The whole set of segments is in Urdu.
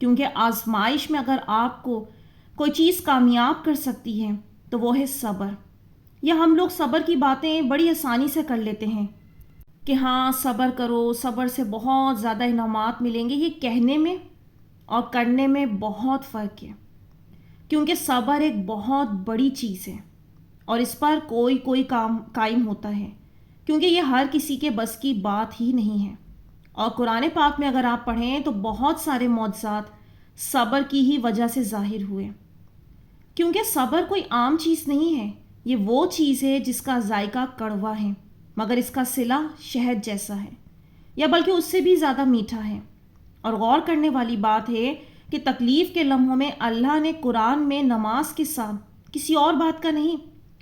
کیونکہ آزمائش میں اگر آپ کو کوئی چیز کامیاب کر سکتی ہے تو وہ ہے صبر. یا ہم لوگ صبر کی باتیں بڑی آسانی سے کر لیتے ہیں کہ ہاں صبر کرو، صبر سے بہت زیادہ انعامات ملیں گے. یہ کہنے میں اور کرنے میں بہت فرق ہے، کیونکہ صبر ایک بہت بڑی چیز ہے اور اس پر کوئی کام قائم ہوتا ہے، کیونکہ یہ ہر کسی کے بس کی بات ہی نہیں ہے. اور قرآن پاک میں اگر آپ پڑھیں تو بہت سارے معجزات صبر کی ہی وجہ سے ظاہر ہوئے، کیونکہ صبر کوئی عام چیز نہیں ہے. یہ وہ چیز ہے جس کا ذائقہ کڑوا ہے مگر اس کا صلہ شہد جیسا ہے، یا بلکہ اس سے بھی زیادہ میٹھا ہے. اور غور کرنے والی بات ہے کہ تکلیف کے لمحوں میں اللہ نے قرآن میں نماز کے ساتھ کسی اور بات کا نہیں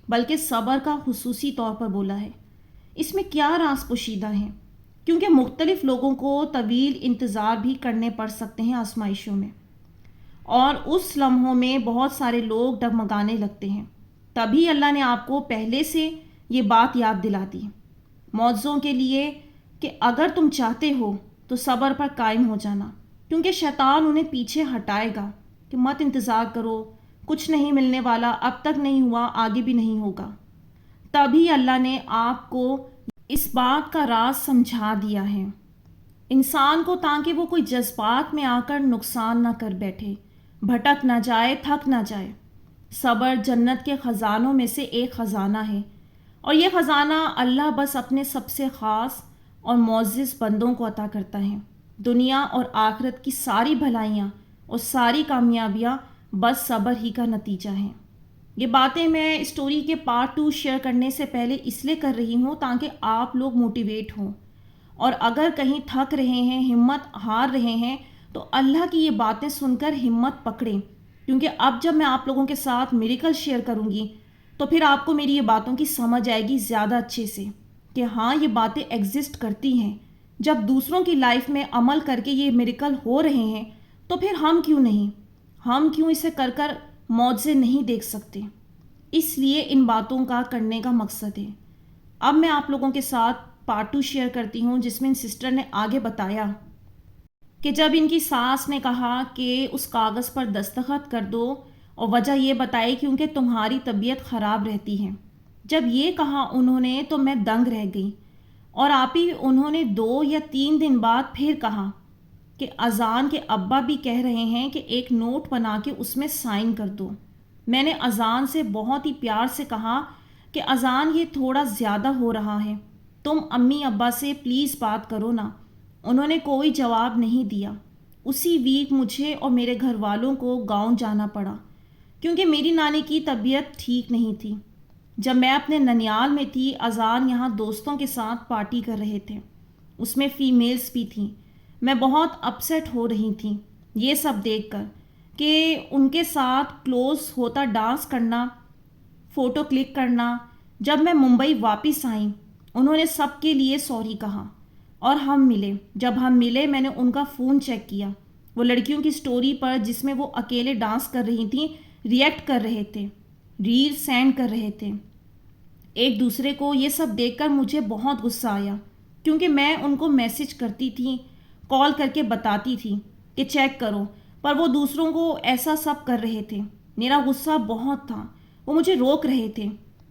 بلکہ صبر کا خصوصی طور پر بولا ہے. اس میں کیا راز پوشیدہ ہے؟ کیونکہ مختلف لوگوں کو طویل انتظار بھی کرنے پڑ سکتے ہیں آزمائشوں میں، اور اس لمحوں میں بہت سارے لوگ ڈگمگانے لگتے ہیں. تبھی اللہ نے آپ کو پہلے سے یہ بات یاد دلا دی معجزوں کے لیے کہ اگر تم چاہتے ہو تو صبر پر قائم ہو جانا، کیونکہ شیطان انہیں پیچھے ہٹائے گا کہ مت انتظار کرو، کچھ نہیں ملنے والا، اب تک نہیں ہوا، آگے بھی نہیں ہوگا. تبھی اللہ نے آپ کو اس بات کا راز سمجھا دیا ہے انسان کو، تاکہ وہ کوئی جذبات میں آ کر نقصان نہ کر بیٹھے، بھٹک نہ جائے، تھک نہ جائے. صبر جنت کے خزانوں میں سے ایک خزانہ ہے، اور یہ خزانہ اللہ بس اپنے سب سے خاص اور معزز بندوں کو عطا کرتا ہے. دنیا اور آخرت کی ساری بھلائیاں اور ساری کامیابیاں بس صبر ہی کا نتیجہ ہیں. یہ باتیں میں اسٹوری کے پارٹ 2 شیئر کرنے سے پہلے اس لیے کر رہی ہوں تاکہ آپ لوگ موٹیویٹ ہوں، اور اگر کہیں تھک رہے ہیں، ہمت ہار رہے ہیں، تو اللہ کی یہ باتیں سن کر ہمت پکڑیں. کیونکہ اب جب میں آپ لوگوں کے ساتھ میریکل شیئر کروں گی تو پھر آپ کو میری یہ باتوں کی سمجھ آئے گی زیادہ اچھے سے کہ ہاں یہ باتیں ایگزسٹ کرتی ہیں. جب دوسروں کی لائف میں عمل کر کے یہ میریکل ہو رہے ہیں تو پھر ہم کیوں اسے کر کر معجزے نہیں دیکھ سکتے؟ اس لیے ان باتوں کا کرنے کا مقصد ہے. اب میں آپ لوگوں کے ساتھ پارٹ 2 شیئر کرتی ہوں، جس میں ان سسٹر نے آگے بتایا کہ جب ان کی ساس نے کہا کہ اس کاغذ پر دستخط کر دو، اور وجہ یہ بتائی کیونکہ تمہاری طبیعت خراب رہتی ہے. جب یہ کہا انہوں نے تو میں دنگ رہ گئی. اور آپ ہی انہوں نے 2 یا 3 دن بعد پھر کہا کہ اذان کے ابا بھی کہہ رہے ہیں کہ ایک نوٹ بنا کے اس میں سائن کر دو. میں نے اذان سے بہت ہی پیار سے کہا کہ اذان یہ تھوڑا زیادہ ہو رہا ہے، تم امی ابا سے پلیز بات کرو نا. انہوں نے کوئی جواب نہیں دیا. اسی ویک مجھے اور میرے گھر والوں کو گاؤں جانا پڑا کیونکہ میری نانی کی طبیعت ٹھیک نہیں تھی. جب میں اپنے ننیال میں تھی، اذان یہاں دوستوں کے ساتھ پارٹی کر رہے تھے، اس میں فیمیلز بھی تھیں. میں بہت اپسیٹ ہو رہی تھی یہ سب دیکھ کر کہ ان کے ساتھ کلوز ہوتا ڈانس کرنا، فوٹو کلک کرنا. جب میں ممبئی واپس آئی انہوں نے سب کے لیے سوری کہا اور ہم ملے. جب ہم ملے میں نے ان کا فون چیک کیا، وہ لڑکیوں کی سٹوری پر جس میں وہ اکیلے ڈانس کر رہی تھیں ریئیکٹ کر رہے تھے، ریل سینڈ کر رہے تھے ایک دوسرے کو. یہ سب دیکھ کر مجھے بہت غصہ آیا کیونکہ میں ان کو میسج کرتی تھی، کال کر کے بتاتی تھی کہ چیک کرو، پر وہ دوسروں کو ایسا سب کر رہے تھے. میرا غصہ بہت تھا. وہ مجھے روک رہے تھے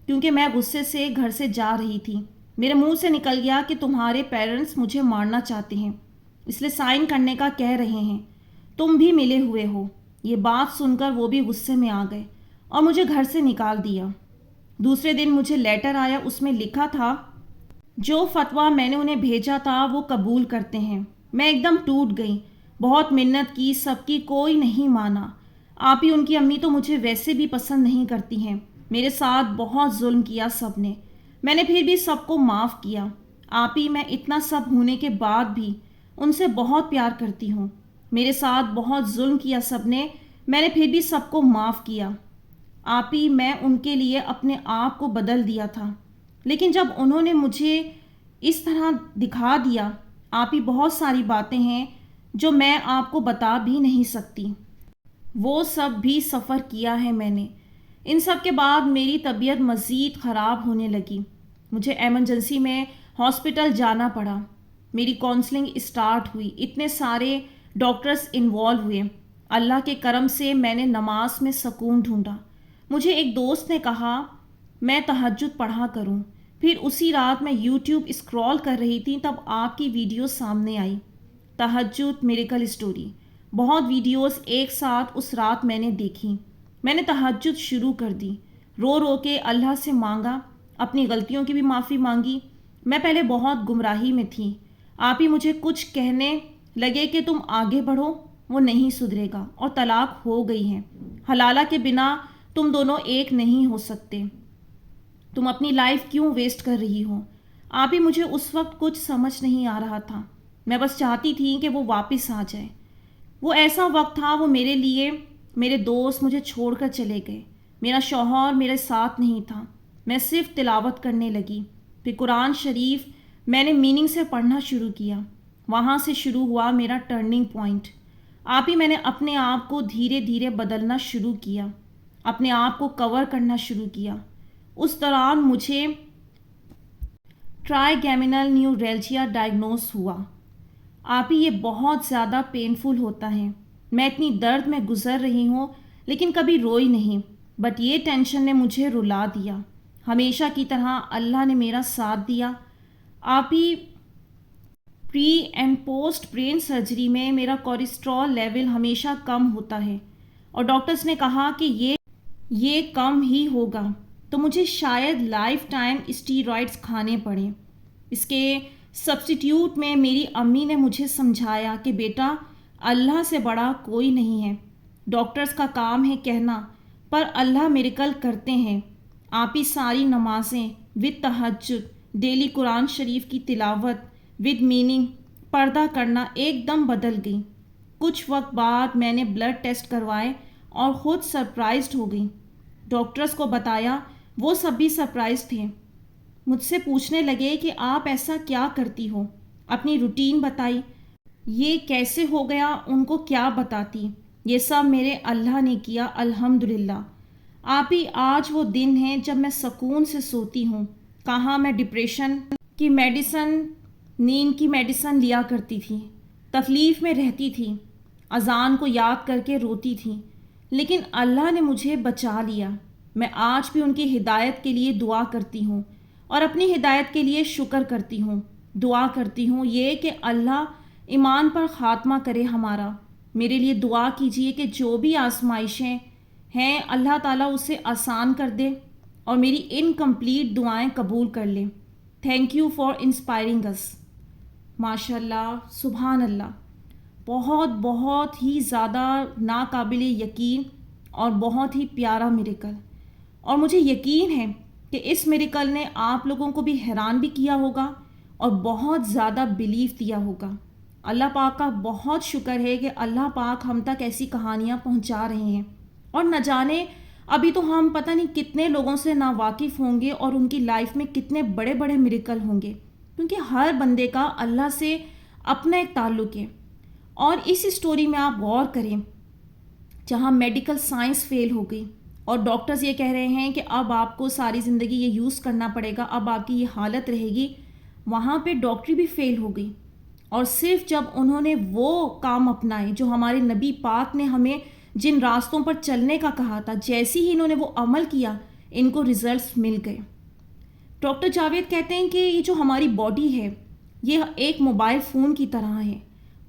کیونکہ میں غصے سے گھر سے جا رہی تھی. میرے منہ سے نکل گیا کہ تمہارے پیرنٹس مجھے مارنا چاہتے ہیں اس لیے سائن کرنے کا کہہ رہے ہیں، تم بھی ملے ہوئے ہو. یہ بات سن کر وہ بھی غصے میں آ گئے اور مجھے گھر سے نکال دیا. دوسرے دن مجھے لیٹر آیا، اس میں لکھا تھا جو فتویٰ میں نے انہیں بھیجا تھا وہ قبول کرتے ہیں. میں ایک دم ٹوٹ گئی. بہت منت کی، سب کی، کوئی نہیں مانا. آپ ہی ان کی امی تو مجھے ویسے بھی پسند نہیں کرتی ہیں. میرے ساتھ بہت ظلم کیا سب نے، میں نے پھر بھی سب کو معاف کیا. آپ ہی میں اتنا سب ہونے کے بعد بھی ان سے بہت پیار کرتی ہوں. میرے ساتھ بہت ظلم کیا سب نے، میں نے پھر بھی سب کو معاف کیا. آپ ہی میں ان کے لیے اپنے آپ کو بدل دیا تھا، لیکن جب انہوں نے مجھے اس طرح دکھا دیا، آپ ہی بہت ساری باتیں ہیں جو میں آپ کو بتا بھی نہیں سکتی. وہ سب بھی سفر کیا ہے میں نے. ان سب کے بعد میری طبیعت مزید خراب ہونے لگی. مجھے ایمرجنسی میں ہاسپٹل جانا پڑا. میری کاؤنسلنگ اسٹارٹ ہوئی. اتنے سارے ڈاکٹرز انوالو ہوئے۔ اللہ کے کرم سے میں نے نماز میں سکون ڈھونڈا۔ مجھے ایک دوست نے کہا میں تہجد پڑھا کروں۔ پھر اسی رات میں یوٹیوب اسکرول کر رہی تھی، تب آپ کی ویڈیو سامنے آئی، تہجد میریکل اسٹوری۔ بہت ویڈیوز ایک ساتھ اس رات میں نے دیکھی۔ میں نے تہجد شروع کر دی، رو رو کے اللہ سے مانگا، اپنی غلطیوں کی بھی معافی مانگی۔ میں پہلے بہت گمراہی میں تھی۔ آپ ہی مجھے کچھ کہنے لگے کہ تم آگے بڑھو، وہ نہیں سدھرے گا، اور طلاق ہو گئی ہے۔ حلالہ کے بنا تم دونوں ایک نہیں ہو سکتے، تم اپنی لائف کیوں ویسٹ کر رہی ہو؟ آپ ہی مجھے اس وقت کچھ سمجھ نہیں آ رہا تھا، میں بس چاہتی تھی کہ وہ واپس آ جائے۔ وہ ایسا وقت تھا، وہ میرے لیے، میرے دوست مجھے چھوڑ کر چلے گئے، میرا شوہر میرے ساتھ نہیں تھا، میں صرف تلاوت کرنے لگی۔ پھر قرآن شریف میں نے میننگ سے پڑھنا شروع کیا، وہاں سے شروع ہوا میرا ٹرننگ پوائنٹ۔ آپ ہی میں نے اپنے آپ کو دھیرے دھیرے بدلنا شروع کیا، اپنے آپ کو کور کرنا شروع کیا۔ اس دوران مجھے ٹرائیگیمینل نیوریلجیا ڈائگنوز ہوا۔ آپ ہی یہ بہت زیادہ پینفل ہوتا ہے، میں اتنی درد میں گزر رہی ہوں لیکن کبھی روئی نہیں، بٹ یہ ٹینشن نے مجھے رلا دیا۔ ہمیشہ کی طرح اللہ نے میرا ساتھ دیا۔ آپ ہی pre and post brain surgery میں میرا کولیسٹرول لیول ہمیشہ کم ہوتا ہے، اور ڈاکٹرز نے کہا کہ یہ کم ہی ہوگا، تو مجھے شاید لائف ٹائم اسٹیرائڈز کھانے پڑیں۔ اس کے سبسٹیٹیوٹ میں میری امی نے مجھے سمجھایا کہ بیٹا اللہ سے بڑا کوئی نہیں ہے، ڈاکٹرز کا کام ہے کہنا، پر اللہ میریکل کرتے ہیں۔ آپ ہی ساری نمازیں ود تہجد، ڈیلی قرآن شریف کی تلاوت ود میننگ، پردہ کرنا ایک دم بدل گئی۔ کچھ وقت بعد میں نے بلڈ ٹیسٹ کروائے اور خود سرپرائزڈ ہو گئی۔ ڈاکٹرز کو بتایا، وہ سب بھی سرپرائز تھے، مجھ سے پوچھنے لگے کہ آپ ایسا کیا کرتی ہو، اپنی روٹین بتائی، یہ کیسے ہو گیا، ان کو کیا بتاتی۔ یہ سب میرے اللہ نے کیا، الحمدللہ۔ آپ ہی آج وہ دن ہیں جب میں سکون سے سوتی ہوں۔ کہاں میں ڈپریشن کی میڈیسن، نیند کی میڈیسن لیا کرتی تھی، تکلیف میں رہتی تھی، اذان کو یاد کر کے روتی تھی، لیکن اللہ نے مجھے بچا لیا۔ میں آج بھی ان کی ہدایت کے لیے دعا کرتی ہوں اور اپنی ہدایت کے لیے شکر کرتی ہوں، دعا کرتی ہوں یہ کہ اللہ ایمان پر خاتمہ کرے ہمارا۔ میرے لیے دعا کیجئے کہ جو بھی آزمائشیں ہیں اللہ تعالیٰ اسے آسان کر دے اور میری انکمپلیٹ دعائیں قبول کر لے۔ تھینک یو فار انسپائرنگ اس۔ ماشاء اللہ، سبحان اللہ، بہت بہت ہی زیادہ ناقابل یقین اور بہت ہی پیارا میریکل، اور مجھے یقین ہے کہ اس میریکل نے آپ لوگوں کو بھی حیران بھی کیا ہوگا اور بہت زیادہ بیلیف دیا ہوگا۔ اللہ پاک کا بہت شکر ہے کہ اللہ پاک ہم تک ایسی کہانیاں پہنچا رہے ہیں، اور نہ جانے ابھی تو ہم پتہ نہیں کتنے لوگوں سے ناواقف ہوں گے اور ان کی لائف میں کتنے بڑے بڑے میریکل ہوں گے، کیونکہ ہر بندے کا اللہ سے اپنا ایک تعلق ہے۔ اور اس اسٹوری میں آپ غور کریں، جہاں میڈیکل سائنس فیل ہو گئی اور ڈاکٹرز یہ کہہ رہے ہیں کہ اب آپ کو ساری زندگی یہ یوز کرنا پڑے گا، اب آپ کی یہ حالت رہے گی، وہاں پہ ڈاکٹری بھی فیل ہو گئی۔ اور صرف جب انہوں نے وہ کام اپنائے جو ہمارے نبی پاک نے ہمیں جن راستوں پر چلنے کا کہا تھا، جیسی ہی انہوں نے وہ عمل کیا، ان کو ریزلٹس مل گئے۔ ڈاکٹر جاوید کہتے ہیں کہ یہ جو ہماری باڈی ہے یہ ایک موبائل فون کی طرح ہے،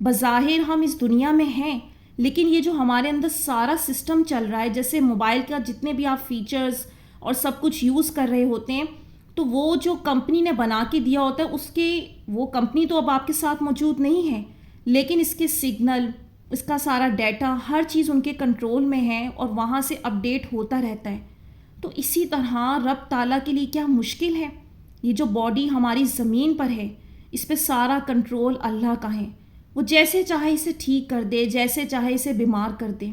بظاہر ہم اس دنیا میں ہیں، لیکن یہ جو ہمارے اندر سارا سسٹم چل رہا ہے، جیسے موبائل کا جتنے بھی آپ فیچرز اور سب کچھ یوز کر رہے ہوتے ہیں، تو وہ جو کمپنی نے بنا کے دیا ہوتا ہے، اس کے وہ کمپنی تو اب آپ کے ساتھ موجود نہیں ہے، لیکن اس کے سگنل، اس کا سارا ڈیٹا، ہر چیز ان کے کنٹرول میں ہے اور وہاں سے اپڈیٹ ہوتا رہتا ہے۔ تو اسی طرح رب تعالیٰ کے لیے کیا مشکل ہے؟ یہ جو باڈی ہماری زمین پر ہے، اس پہ سارا کنٹرول اللہ کا ہے، وہ جیسے چاہے اسے ٹھیک کر دے، جیسے چاہے اسے بیمار کر دے،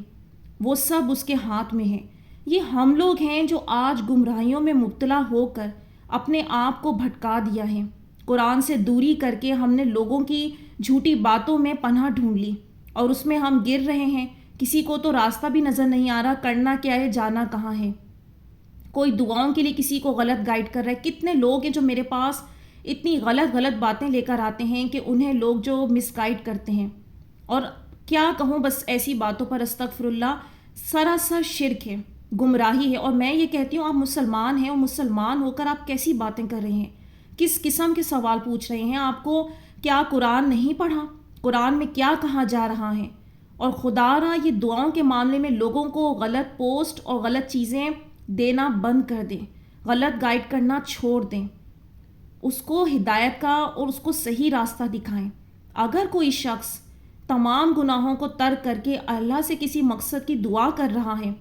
وہ سب اس کے ہاتھ میں ہے۔ یہ ہم لوگ ہیں جو آج گمراہیوں میں مبتلا ہو کر اپنے آپ کو بھٹکا دیا ہے، قرآن سے دوری کر کے ہم نے لوگوں کی جھوٹی باتوں میں پناہ ڈھونڈ لی اور اس میں ہم گر رہے ہیں۔ کسی کو تو راستہ بھی نظر نہیں آ رہا، کرنا کیا ہے، جانا کہاں ہے۔ کوئی دعاؤں کے لیے کسی کو غلط گائیڈ کر رہا ہے۔ کتنے لوگ ہیں جو میرے پاس اتنی غلط باتیں لے کر آتے ہیں کہ انہیں لوگ جو مس گائیڈ کرتے ہیں، اور کیا کہوں، بس ایسی باتوں پر استغفر اللہ، سراسر شرک ہے، گمراہی ہے۔ اور میں یہ کہتی ہوں آپ مسلمان ہیں، اور مسلمان ہو کر آپ کیسی باتیں کر رہے ہیں، کس قسم کے سوال پوچھ رہے ہیں؟ آپ کو کیا قرآن نہیں پڑھا؟ قرآن میں کیا کہا جا رہا ہے؟ اور خدا را یہ دعاؤں کے معاملے میں لوگوں کو غلط پوسٹ اور غلط چیزیں دینا بند کر دیں، غلط گائیڈ کرنا چھوڑ دیں، اس کو ہدایت کا اور اس کو صحیح راستہ دکھائیں۔ اگر کوئی شخص تمام گناہوں کو ترک کر کے اللہ سے کسی مقصد کی دعا کر رہا ہے،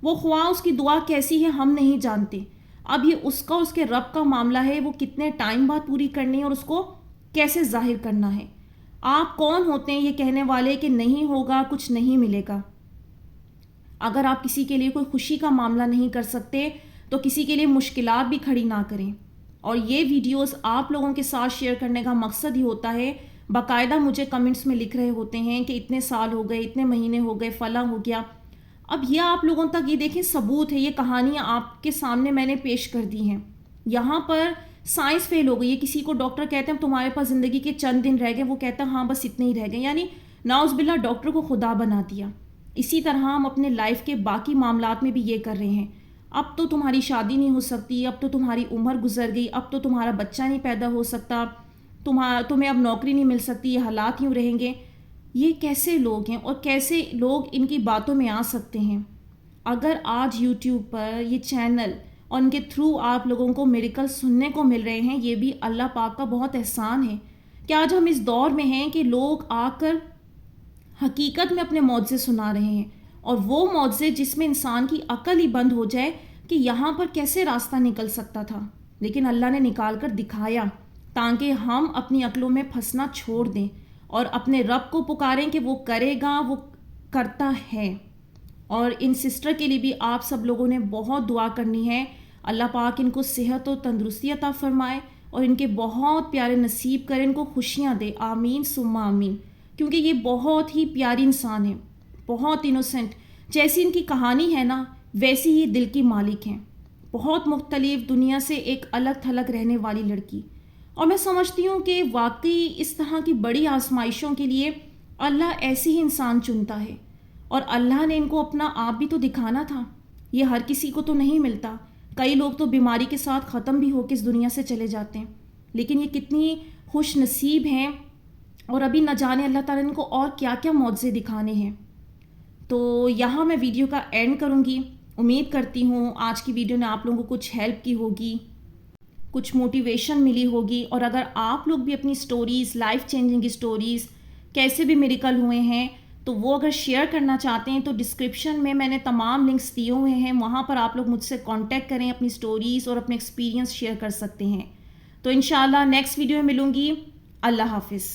وہ خواہ اس کی دعا کیسی ہے ہم نہیں جانتے، اب یہ اس کا اس کے رب کا معاملہ ہے، وہ کتنے ٹائم بعد پوری کرنی ہے اور اس کو کیسے ظاہر کرنا ہے۔ آپ کون ہوتے ہیں یہ کہنے والے کہ نہیں ہوگا، کچھ نہیں ملے گا؟ اگر آپ کسی کے لیے کوئی خوشی کا معاملہ نہیں کر سکتے تو کسی کے لیے مشکلات بھی کھڑی نہ کریں۔ اور یہ ویڈیوز آپ لوگوں کے ساتھ شیئر کرنے کا مقصد ہی ہوتا ہے، باقاعدہ مجھے کمنٹس میں لکھ رہے ہوتے ہیں کہ اتنے سال ہو گئے، اتنے مہینے ہو گئے، فلاں ہو گیا۔ اب یہ آپ لوگوں تک یہ دیکھیں ثبوت ہے، یہ کہانیاں آپ کے سامنے میں نے پیش کر دی ہیں۔ یہاں پر سائنس فیل ہو گئی ہے، کسی کو ڈاکٹر کہتے ہیں تمہارے پاس زندگی کے چند دن رہ گئے، وہ کہتا ہے ہاں بس اتنے ہی رہ گئے، یعنی نعوذ باللہ ڈاکٹر کو خدا بنا دیا۔ اسی طرح ہم اپنے لائف کے باقی معاملات میں بھی یہ کر رہے ہیں، اب تو تمہاری شادی نہیں ہو سکتی، اب تو تمہاری عمر گزر گئی، اب تو تمہارا بچہ نہیں پیدا ہو سکتا، تمہیں اب نوکری نہیں مل سکتی، یہ حالات یوں رہیں گے۔ یہ کیسے لوگ ہیں اور کیسے لوگ ان کی باتوں میں آ سکتے ہیں؟ اگر آج یوٹیوب پر یہ چینل اور ان کے تھرو آپ لوگوں کو میریکل سننے کو مل رہے ہیں، یہ بھی اللہ پاک کا بہت احسان ہے کہ آج ہم اس دور میں ہیں کہ لوگ آ کر حقیقت میں اپنے معجزے سنا رہے ہیں، اور وہ معجزے جس میں انسان کی عقل ہی بند ہو جائے کہ یہاں پر کیسے راستہ نکل سکتا تھا، لیکن اللہ نے نکال کر دکھایا تاکہ ہم اپنی عقلوں میں پھنسنا چھوڑ دیں اور اپنے رب کو پکاریں کہ وہ کرے گا، وہ کرتا ہے۔ اور ان سسٹر کے لیے بھی آپ سب لوگوں نے بہت دعا کرنی ہے، اللہ پاک ان کو صحت و تندرستی عطا فرمائے اور ان کے بہت پیارے نصیب کرے، ان کو خوشیاں دے، آمین ثم آمین، کیونکہ یہ بہت ہی پیاری انسان ہے، بہت انوسنٹ، جیسی ان کی کہانی ہے نا ویسی ہی دل کی مالک ہیں، بہت مختلف، دنیا سے ایک الگ تھلگ رہنے والی لڑکی۔ اور میں سمجھتی ہوں کہ واقعی اس طرح کی بڑی آزمائشوں کے لیے اللہ ایسے ہی انسان چنتا ہے، اور اللہ نے ان کو اپنا آپ بھی تو دکھانا تھا، یہ ہر کسی کو تو نہیں ملتا، کئی لوگ تو بیماری کے ساتھ ختم بھی ہو کے اس دنیا سے چلے جاتے ہیں، لیکن یہ کتنی خوش نصیب ہیں، اور ابھی نہ جانے اللہ تعالیٰ نے ان کو اور کیا کیا معجزے دکھانے ہیں۔ تو یہاں میں ویڈیو کا اینڈ کروں گی، امید کرتی ہوں آج کی ویڈیو نے آپ لوگوں کو کچھ ہیلپ کی ہوگی، کچھ موٹیویشن ملی ہوگی، اور اگر آپ لوگ بھی اپنی سٹوریز، لائف چینجنگ سٹوریز، کیسے بھی میریکل ہوئے ہیں، تو وہ اگر شیئر کرنا چاہتے ہیں تو ڈسکرپشن میں نے تمام لنکس دیے ہوئے ہیں، وہاں پر آپ لوگ مجھ سے کانٹیکٹ کریں، اپنی سٹوریز اور اپنے ایکسپیرینس شیئر کر سکتے ہیں۔ تو انشاءاللہ نیکسٹ ویڈیو میں ملوں گی، اللہ حافظ۔